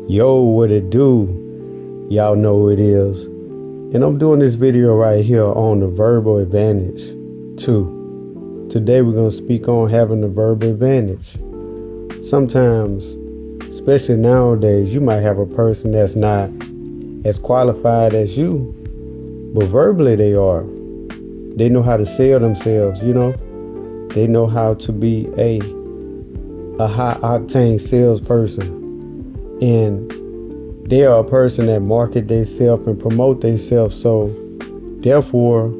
Yo, what it do? Y'all know who it is. And I'm doing this video right here on the verbal advantage too. Today we're going to speak on having the verbal advantage. Sometimes, especially nowadays, you might have a person that's not as qualified as you, but verbally they are. They know how to sell themselves, They know how to be a high octane salesperson. And they are a person that market themselves and promote themselves, so therefore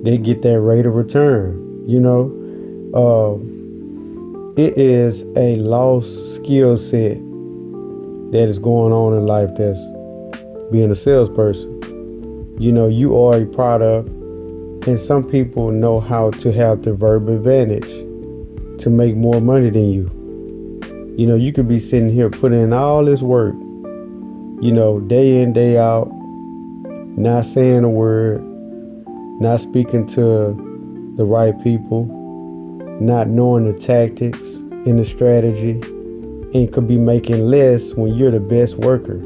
they get that rate of return. It is a lost skill set that is going on in life. That's being a salesperson. You are a product, and some people know how to have the verbal advantage to make more money than you. You could be sitting here putting in all this work, day in, day out, not saying a word, not speaking to the right people, not knowing the tactics and the strategy, and could be making less when you're the best worker,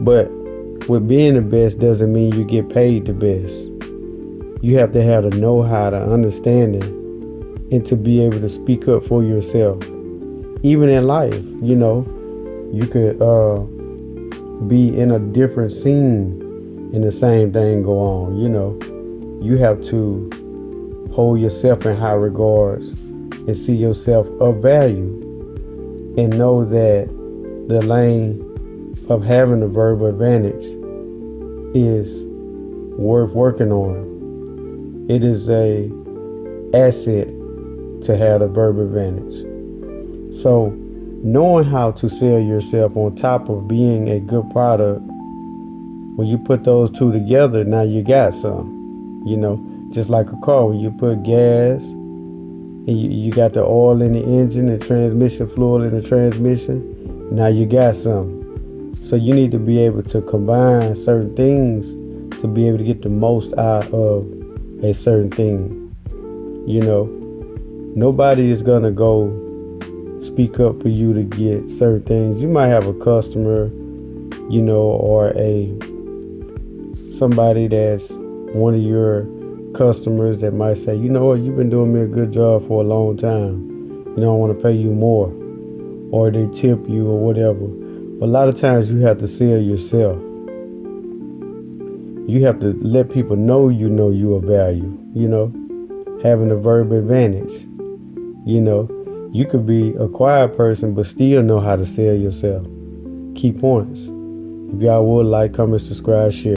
But with being the best doesn't mean you get paid the best. You have to have the know-how, the understanding, and to be able to speak up for yourself. Even in life, you could be in a different scene and the same thing go on. You have to hold yourself in high regards and see yourself of value and know that the lane of having the verbal advantage is worth working on. It is a asset to have the verbal advantage. So knowing how to sell yourself on top of being a good product, when you put those two together, now you got some. Just like a car, when you put gas and you got the oil in the engine and transmission fluid in the transmission, now you got some. So you need to be able to combine certain things to be able to get the most out of a certain thing. Nobody is gonna go speak up for you to get certain things. You might have a customer, or somebody that's one of your customers that might say, you know what, you've been doing me a good job for a long time. I want to pay you more, or they tip you or whatever. But a lot of times you have to sell yourself. You have to let people know you of value, having a verbal advantage. You could be a quiet person, but still know how to sell yourself. Key points. If y'all would like, comment, subscribe, share.